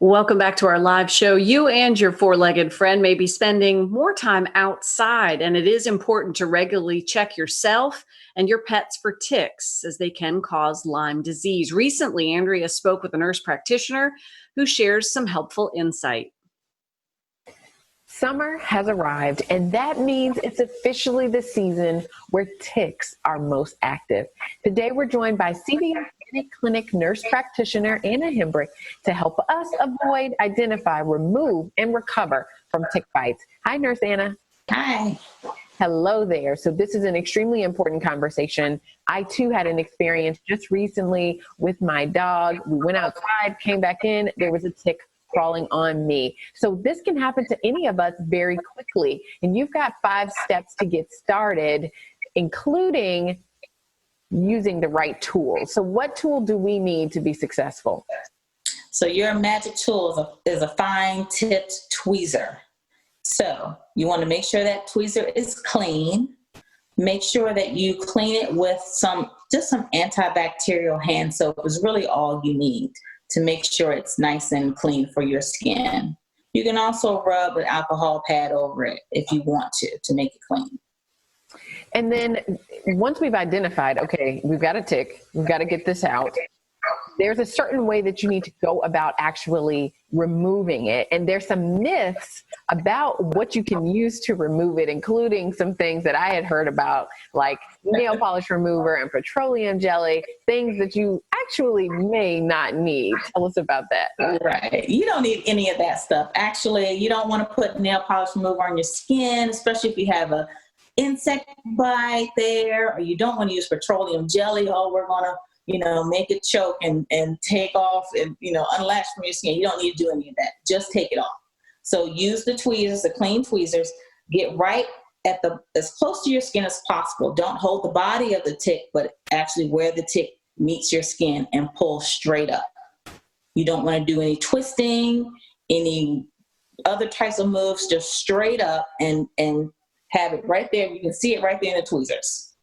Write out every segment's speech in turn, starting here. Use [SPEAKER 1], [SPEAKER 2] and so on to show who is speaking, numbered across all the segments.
[SPEAKER 1] Welcome back to our live show. You and your four-legged friend may be spending more time outside, and it is important to regularly check yourself and your pets for ticks, as they can cause Lyme disease. Recently, Andrea spoke with a nurse practitioner who shares some helpful insight.
[SPEAKER 2] Summer has arrived, and that means it's officially the season where ticks are most active. Today, we're joined by CVS Minute Clinic nurse practitioner Anna Hembrick to help us avoid, identify, remove, and recover from tick bites. Hi, Nurse Anna.
[SPEAKER 3] Hi.
[SPEAKER 2] Hello there. So this is an extremely important conversation. I too had an experience just recently with my dog. We went outside, came back in, there was a tick crawling on me. So this can happen to any of us very quickly. And you've got 5 steps to get started, including using the right tool. So what tool do we need to be successful?
[SPEAKER 3] So your magic tool is a fine tipped tweezer. So you want to make sure that tweezer is clean. Make sure that you clean it with just some antibacterial hand soap is really all you need to make sure it's nice and clean for your skin. You can also rub an alcohol pad over it if you want to make it clean.
[SPEAKER 2] And then once we've identified, okay, we've got a tick, we've got to get this out, there's a certain way that you need to go about actually removing it. And there's some myths about what you can use to remove it, including some things that I had heard about, like nail polish remover and petroleum jelly, things that you actually may not need. Tell us about that.
[SPEAKER 3] Right. You don't need any of that stuff. Actually, you don't want to put nail polish remover on your skin, especially if you have a insect bite there, or you don't want to use petroleum jelly. Oh, we're going to make it choke and take off and, unlatch from your skin. You don't need to do any of that. Just take it off. So use the tweezers, the clean tweezers, get right at as close to your skin as possible. Don't hold the body of the tick, but actually where the tick meets your skin and pull straight up. You don't want to do any twisting, any other types of moves, just straight up and have it right there. You can see it right there in the tweezers.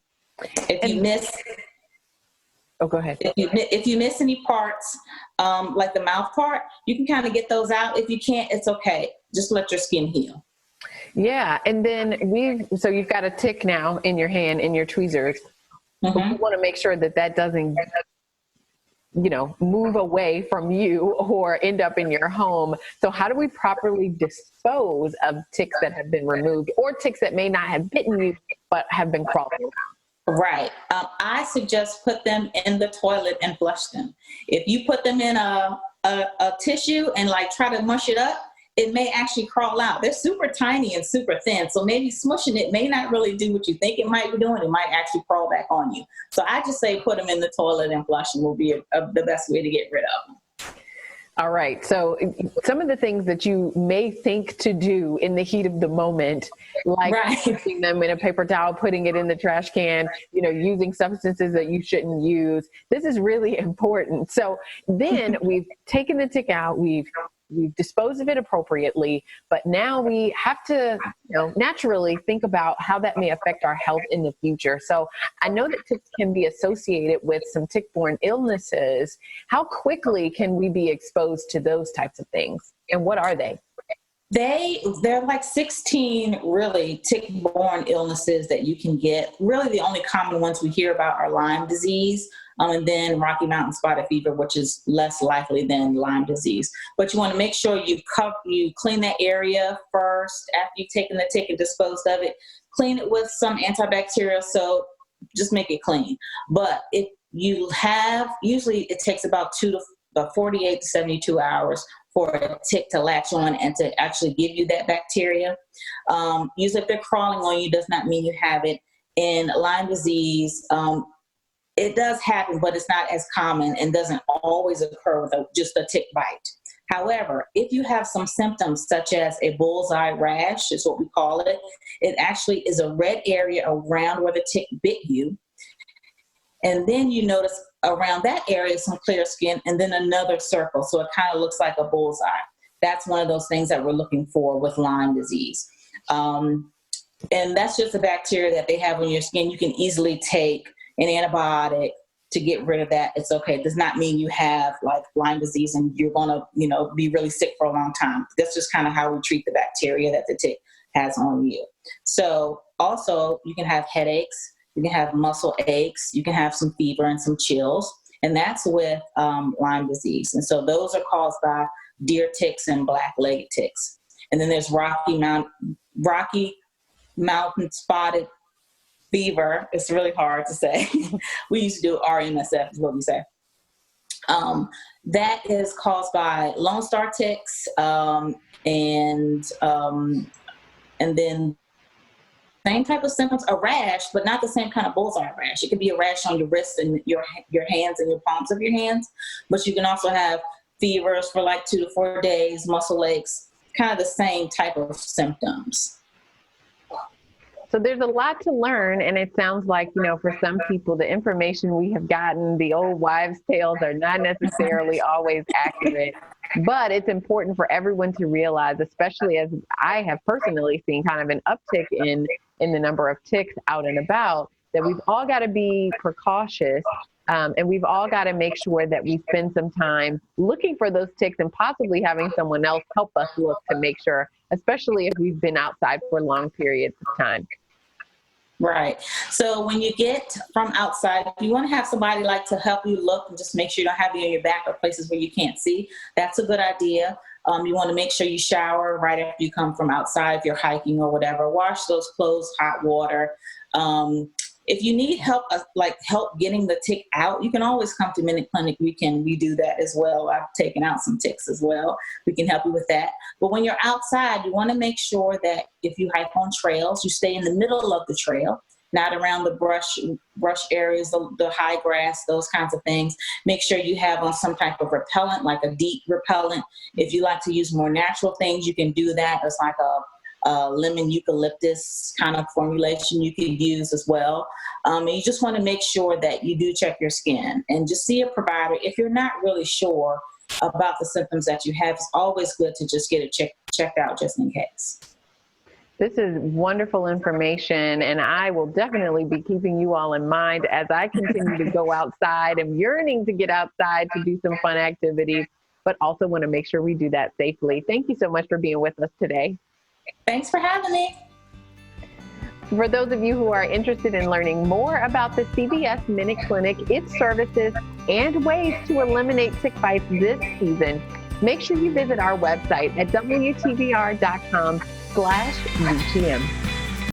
[SPEAKER 2] Go ahead.
[SPEAKER 3] If you miss any parts, like the mouth part, you can kind of get those out. If you can't, it's okay. Just let your skin heal.
[SPEAKER 2] Yeah. And then so you've got a tick now in your hand, in your tweezers. Mm-hmm. But you want to make sure that doesn't, move away from you or end up in your home. So how do we properly dispose of ticks that have been removed, or ticks that may not have bitten you, but have been crawling around?
[SPEAKER 3] Right. I suggest put them in the toilet and flush them. If you put them in a tissue and try to mush it up, it may actually crawl out. They're super tiny and super thin. So maybe smushing it may not really do what you think it might be doing. It might actually crawl back on you. So I just say put them in the toilet and flush them will be the best way to get rid of them.
[SPEAKER 2] All right. So some of the things that you may think to do in the heat of the moment, like putting them in a paper towel, putting it in the trash can, using substances that you shouldn't use. This is really important. So then we've taken the tick out, we've disposed of it appropriately, but now we have to, naturally think about how that may affect our health in the future. So I know that ticks can be associated with some tick-borne illnesses. How quickly can we be exposed to those types of things? And what are they?
[SPEAKER 3] They're like 16 really tick-borne illnesses that you can get. Really the only common ones we hear about are Lyme disease, and then Rocky Mountain spotted fever, which is less likely than Lyme disease. But you want to make sure you clean that area first after you've taken the tick and disposed of it. Clean it with some antibacterial soap. Just make it clean. But if you usually it takes about 48 to 72 hours for a tick to latch on and to actually give you that bacteria. Usually if they're crawling on you does not mean you have it. In Lyme disease, it does happen, but it's not as common and doesn't always occur with just a tick bite. However, if you have some symptoms such as a bullseye rash, is what we call it, it actually is a red area around where the tick bit you. And then you notice around that area some clear skin and then another circle. So it kind of looks like a bullseye. That's one of those things that we're looking for with Lyme disease. And that's just a bacteria that they have on your skin. You can easily take an antibiotic to get rid of that, it's okay. It does not mean you have like Lyme disease and you're going to, be really sick for a long time. That's just kind of how we treat the bacteria that the tick has on you. So also you can have headaches, you can have muscle aches, you can have some fever and some chills, and that's with Lyme disease. And so those are caused by deer ticks and black-legged ticks. And then there's Rocky Mountain spotted fever. It's really hard to say. We used to do RMSF is what we say. That is caused by Lone Star ticks, and then same type of symptoms, a rash, but not the same kind of bullseye rash. It could be a rash on your wrists and your hands and your palms of your hands, but you can also have fevers for like 2 to 4 days, muscle aches, kind of the same type of symptoms.
[SPEAKER 2] So there's a lot to learn, and it sounds like, for some people, the information we have gotten, the old wives' tales are not necessarily always accurate, but it's important for everyone to realize, especially as I have personally seen kind of an uptick in the number of ticks out and about, that we've all got to be precautious, and we've all got to make sure that we spend some time looking for those ticks and possibly having someone else help us look to make sure, especially if we've been outside for long periods of time.
[SPEAKER 3] Right. So when you get from outside, if you want to have somebody like to help you look and just make sure you don't have you on your back or places where you can't see, that's a good idea. You want to make sure you shower right after you come from outside if you're hiking or whatever. Wash those clothes, hot water. If you need help, help getting the tick out, you can always come to Minute Clinic. We do that as well. I've taken out some ticks as well. We can help you with that. But when you're outside, you want to make sure that if you hike on trails, you stay in the middle of the trail, not around the brush areas, the high grass, those kinds of things. Make sure you have on some type of repellent, like a deep repellent. If you like to use more natural things, you can do that. It's like a lemon eucalyptus kind of formulation you could use as well. And you just want to make sure that you do check your skin and just see a provider. If you're not really sure about the symptoms that you have, it's always good to just get it checked out just in case.
[SPEAKER 2] This is wonderful information, and I will definitely be keeping you all in mind as I continue to go outside. I'm yearning to get outside to do some fun activities, but also want to make sure we do that safely. Thank you so much for being with us today.
[SPEAKER 3] Thanks for having me.
[SPEAKER 2] For those of you who are interested in learning more about the CVS Minute Clinic, its services, and ways to eliminate tick bites this season, make sure you visit our website at WTVR.com/UTM.